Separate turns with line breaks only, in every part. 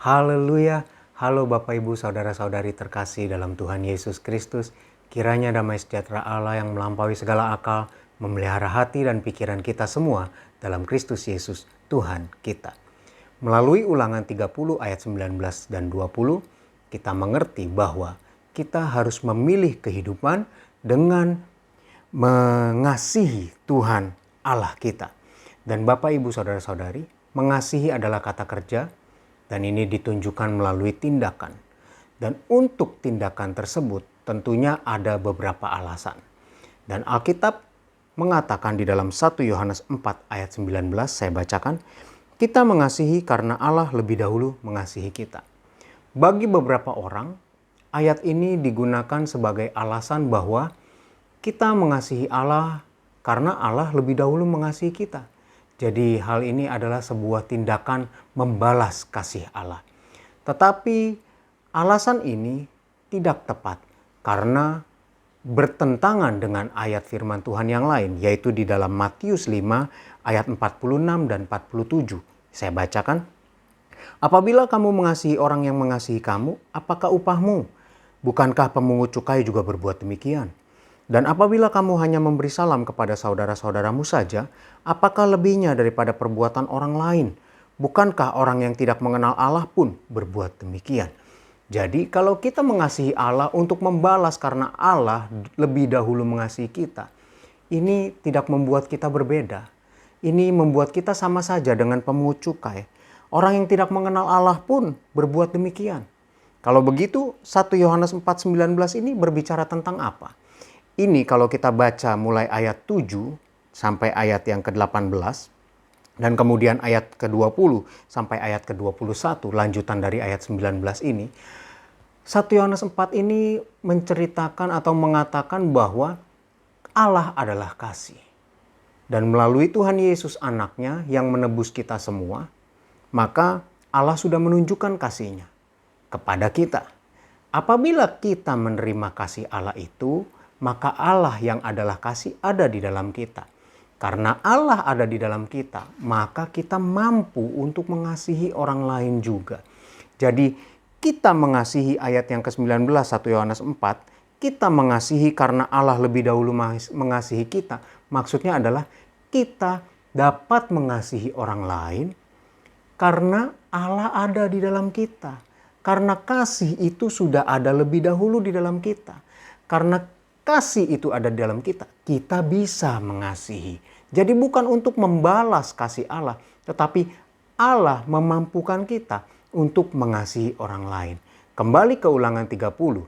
Haleluya. Halo Bapak Ibu Saudara-saudari terkasih dalam Tuhan Yesus Kristus. Kiranya damai sejahtera Allah yang melampaui segala akal memelihara hati dan pikiran kita semua dalam Kristus Yesus Tuhan kita. Melalui Ulangan 30 ayat 19 dan 20, kita mengerti bahwa kita harus memilih kehidupan dengan mengasihi Tuhan Allah kita. Dan Bapak Ibu Saudara-saudari, mengasihi adalah kata kerja. Dan ini ditunjukkan melalui tindakan. Dan untuk tindakan tersebut tentunya ada beberapa alasan. Dan Alkitab mengatakan di dalam 1 Yohanes 4 ayat 19, saya bacakan. Kita mengasihi karena Allah lebih dahulu mengasihi kita. Bagi beberapa orang, ayat ini digunakan sebagai alasan bahwa kita mengasihi Allah karena Allah lebih dahulu mengasihi kita. Jadi hal ini adalah sebuah tindakan membalas kasih Allah. Tetapi alasan ini tidak tepat karena bertentangan dengan ayat firman Tuhan yang lain, yaitu di dalam Matius 5 ayat 46 dan 47. Saya bacakan. Apabila kamu mengasihi orang yang mengasihi kamu, apakah upahmu? Bukankah pemungut cukai juga berbuat demikian? Dan apabila kamu hanya memberi salam kepada saudara-saudaramu saja, apakah lebihnya daripada perbuatan orang lain? Bukankah orang yang tidak mengenal Allah pun berbuat demikian? Jadi kalau kita mengasihi Allah untuk membalas karena Allah lebih dahulu mengasihi kita, ini tidak membuat kita berbeda. Ini membuat kita sama saja dengan pemungut cukai. Orang yang tidak mengenal Allah pun berbuat demikian. Kalau begitu 1 Yohanes 4:19 ini berbicara tentang apa? Ini kalau kita baca mulai ayat 7 sampai ayat yang ke-18 dan kemudian ayat ke-20 sampai ayat ke-21 lanjutan dari ayat 19 ini. 1 Yohanes 4 ini menceritakan atau mengatakan bahwa Allah adalah kasih. Dan melalui Tuhan Yesus anaknya yang menebus kita semua, maka Allah sudah menunjukkan kasih-Nya kepada kita. Apabila kita menerima kasih Allah itu, maka Allah yang adalah kasih ada di dalam kita. Karena Allah ada di dalam kita, maka kita mampu untuk mengasihi orang lain juga. Jadi kita mengasihi ayat yang ke-19 1 Yohanes 4, kita mengasihi karena Allah lebih dahulu mengasihi kita. Maksudnya adalah kita dapat mengasihi orang lain karena Allah ada di dalam kita. Karena kasih itu sudah ada lebih dahulu di dalam kita. Karena kasih itu ada di dalam kita, kita bisa mengasihi. Jadi bukan untuk membalas kasih Allah, tetapi Allah memampukan kita untuk mengasihi orang lain. Kembali ke Ulangan 30.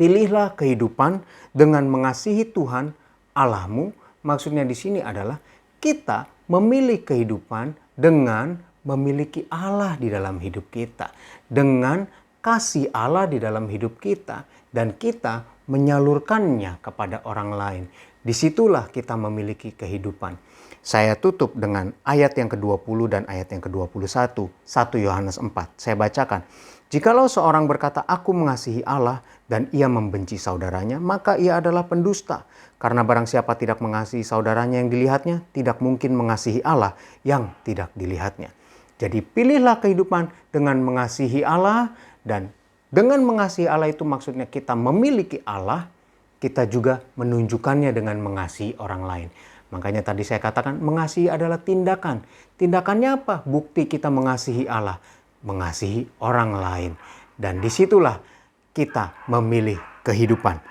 Pilihlah kehidupan dengan mengasihi Tuhan Allahmu. Maksudnya di sini adalah kita memilih kehidupan dengan memiliki Allah di dalam hidup kita. Dengan kasih Allah di dalam hidup kita. Dan kita menyalurkannya kepada orang lain. Disitulah kita memiliki kehidupan. Saya tutup dengan ayat yang ke-20 dan ayat yang ke-21. 1 Yohanes 4. Saya bacakan. Jikalau seorang berkata, aku mengasihi Allah dan ia membenci saudaranya, maka ia adalah pendusta. Karena barang siapa tidak mengasihi saudaranya yang dilihatnya, tidak mungkin mengasihi Allah yang tidak dilihatnya. Jadi pilihlah kehidupan dengan mengasihi Allah, dan dengan mengasihi Allah itu maksudnya kita memiliki Allah, kita juga menunjukkannya dengan mengasihi orang lain. Makanya tadi saya katakan mengasihi adalah tindakan. Tindakannya apa? Bukti kita mengasihi Allah, mengasihi orang lain. Dan disitulah kita memilih kehidupan.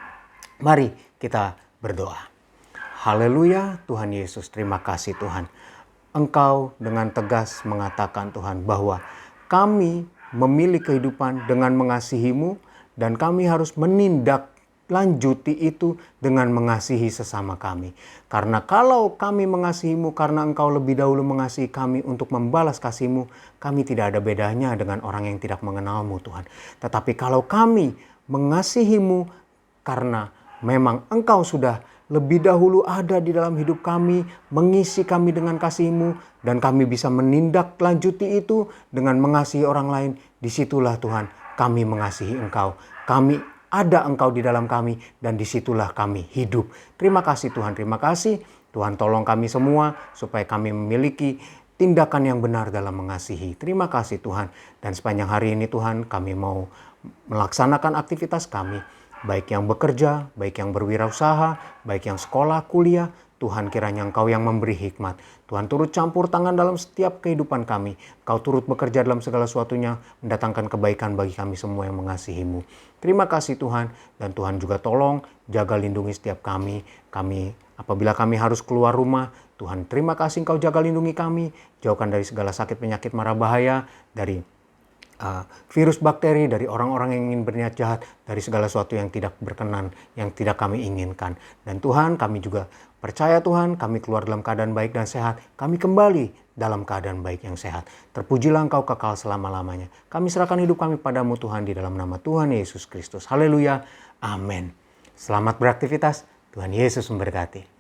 Mari kita berdoa. Haleluya, Tuhan Yesus, terima kasih Tuhan. Engkau dengan tegas mengatakan Tuhan bahwa kami memilih kehidupan dengan mengasihi-Mu dan kami harus menindaklanjuti itu dengan mengasihi sesama kami. Karena kalau kami mengasihi-Mu karena Engkau lebih dahulu mengasihi kami untuk membalas kasih-Mu, kami tidak ada bedanya dengan orang yang tidak mengenal-Mu Tuhan. Tetapi kalau kami mengasihi-Mu karena memang Engkau sudah lebih dahulu ada di dalam hidup kami, mengisi kami dengan kasih-Mu, dan kami bisa menindaklanjuti itu dengan mengasihi orang lain. Disitulah Tuhan kami mengasihi Engkau. Kami ada Engkau di dalam kami, dan disitulah kami hidup. Terima kasih Tuhan, terima kasih. Tuhan tolong kami semua supaya kami memiliki tindakan yang benar dalam mengasihi. Terima kasih Tuhan. Dan sepanjang hari ini Tuhan, kami mau melaksanakan aktivitas kami, baik yang bekerja, baik yang berwirausaha, baik yang sekolah, kuliah. Tuhan, kiranya Engkau yang memberi hikmat. Tuhan, turut campur tangan dalam setiap kehidupan kami. Kau turut bekerja dalam segala sesuatunya, mendatangkan kebaikan bagi kami semua yang mengasihi-Mu. Terima kasih Tuhan, dan Tuhan juga tolong jaga lindungi setiap kami. Apabila kami harus keluar rumah, Tuhan, terima kasih Engkau jaga lindungi kami. Jauhkan dari segala sakit, penyakit, mara bahaya, dari virus, bakteri, dari orang-orang yang ingin berniat jahat, dari segala sesuatu yang tidak berkenan, yang tidak kami inginkan. Dan Tuhan, kami juga percaya Tuhan, kami keluar dalam keadaan baik dan sehat. Kami kembali dalam keadaan baik yang sehat. Terpujilah Engkau kekal selama-lamanya. Kami serahkan hidup kami padamu Tuhan, di dalam nama Tuhan Yesus Kristus. Haleluya. Amin. Selamat beraktivitas. Tuhan Yesus memberkati.